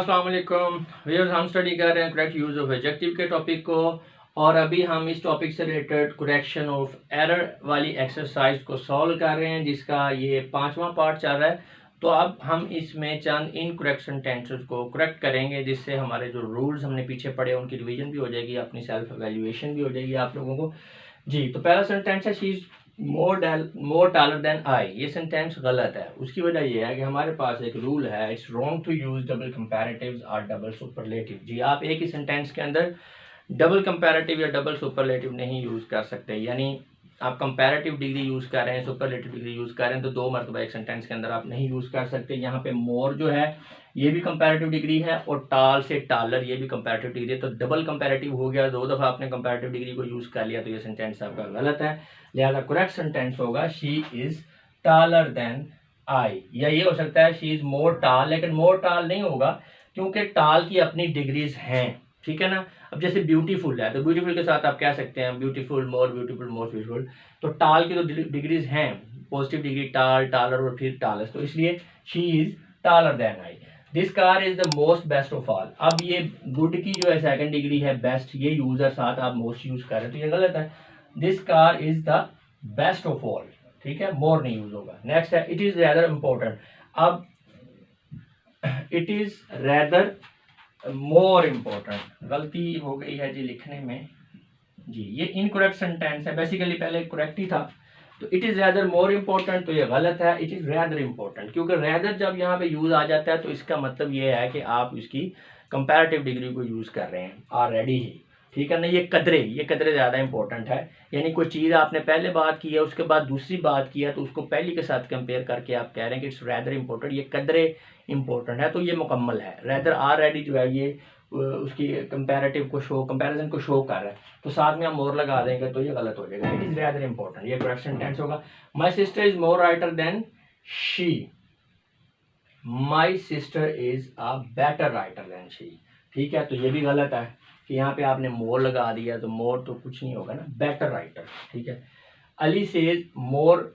अस्सलाम वालेकुम व्यूअर्स, हम स्टडी कर रहे हैं करेक्ट यूज ऑफ एडजेक्टिव के टॉपिक को। और अभी हम इस टॉपिक से रिलेटेड करेक्शन ऑफ एरर वाली एक्सरसाइज को सॉल्व कर रहे हैं, जिसका ये 5वां पार्ट चल रहा है। तो अब हम इसमें चंद इन करेक्शन टेंसेस को करेक्ट करेंगे, जिससे हमारे जो रूल्स हमने पीछे पढ़े उनकी रिवीजन भी हो जाएगी, अपनी सेल्फ एवेल्युएशन भी हो जाएगी आप लोगों को। जी, तो पहला सेंटेंस है she is more taller than I. ये सेंटेंस गलत है। उसकी वजह ये है कि हमारे पास एक रूल है, it's wrong to use double comparatives और डबल सुपरलेटिव। जी, आप एक ही सेंटेंस के अंदर डबल कंपैरेटिव या डबल सुपरलेटिव नहीं यूज कर सकते। यानी आप कंपैरेटिव डिग्री यूज कर रहे हैं, सुपरलेटिव डिग्री यूज कर रहे हैं, तो दो मरतबा एक सेंटेंस के अंदर आप नहीं यूज कर सकते। यहाँ पे मोर जो है ये भी कंपैरेटिव डिग्री है, और टाल से टालर ये भी कंपैरेटिव डिग्री है। तो डबल कंपैरेटिव हो गया, दो दफा आपने कंपैरेटिव डिग्री को यूज कर लिया, तो ये सेंटेंस आपका गलत है। लिहाजा करेक्ट सेंटेंस होगा she is taller than I, या ये हो सकता है शी इज मोर टाल, लेकिन मोर टाल नहीं होगा क्योंकि टाल की अपनी डिग्रीज हैं, ठीक है ना। अब जैसे ब्यूटीफुल है, तो ब्यूटीफुल के साथ आप कह सकते हैं beautiful, more beautiful, most beautiful. तो टाल की तो डिग्रीज हैं, पॉजिटिव डिग्री टाल, टालर और फिर टालस, तो इसलिए she is taller than I. This car is the most best of all. अब ये गुड की जो है सेकंड डिग्री है बेस्ट, ये यूजर साथ आप मोस्ट यूज कर रहे हैं, तो ये गलत है। This car is the best of all, ठीक है, मोर नहीं यूज होगा। नेक्स्ट है इट इज रैदर इंपॉर्टेंट। अब it is rather more important, गलती हो गई है जी लिखने में। जी, ये इनकरेक्ट सेंटेंस है, बेसिकली पहले करेक्ट ही था। तो it is rather more important, तो ये गलत है। इट इज रैदर इम्पोर्टेंट, क्योंकि रैदर जब यहाँ पे यूज आ जाता है तो इसका मतलब ये है कि आप इसकी कंपैरेटिव डिग्री को यूज कर रहे हैं ऑलरेडी ही, ठीक है ना। ये कदरे ज़्यादा इंपॉर्टेंट है। यानी कोई चीज़ आपने पहले बात की है, उसके बाद दूसरी बात की है, तो उसको पहली के साथ कंपेयर करके आप कह रहे हैं कि इट्स रैदर इंपॉर्टेंट, ये कदरे इंपॉर्टेंट है, तो ये मुकम्मल है। रैदर ऑलरेडी जो है ये उसकी कंपैरेटिव को शो, कंपैरिजन को शो कर रहा है, तो साथ में हम मोर लगा देंगे तो ये गलत हो जाएगा। इट इज रैदर इंपॉर्टेंट, ये करेक्ट सेंटेंस होगा। My sister is more writer than she. My sister is a better writer than she, ठीक है, तो ये भी गलत है कि यहाँ पे आपने मोर लगा दिया, तो मोर तो कुछ नहीं होगा ना, बेटर राइटर, ठीक है। Ali says more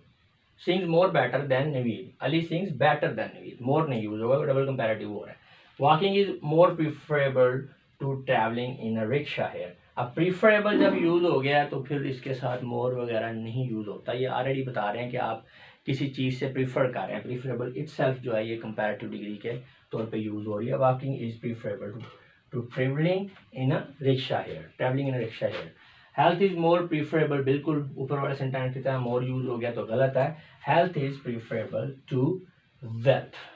sings more better than Naveed. Ali sings better than Naveed, more नहीं यूज होगा, डबल कंपैरेटिव हो रहा है। Walking is more preferable to travelling in a rickshaw here. अब प्रीफरेबल जब यूज हो गया तो फिर इसके साथ मोर वगैरह नहीं यूज होता। ये ऑलरेडी बता रहे हैं कि आप किसी चीज़ से प्रीफर कर रहे हैं। प्रीफरेबल इटसेल्फ जो है ये कंपैरेटिव डिग्री के तौर पे यूज हो रही है। Walking is preferable to travelling in a rickshaw here, travelling in a rickshaw here. Health is more preferable, बिल्कुल ऊपर वाले सेंटेंस की तरह मोर यूज हो गया तो गलत है। Health is preferable to wealth.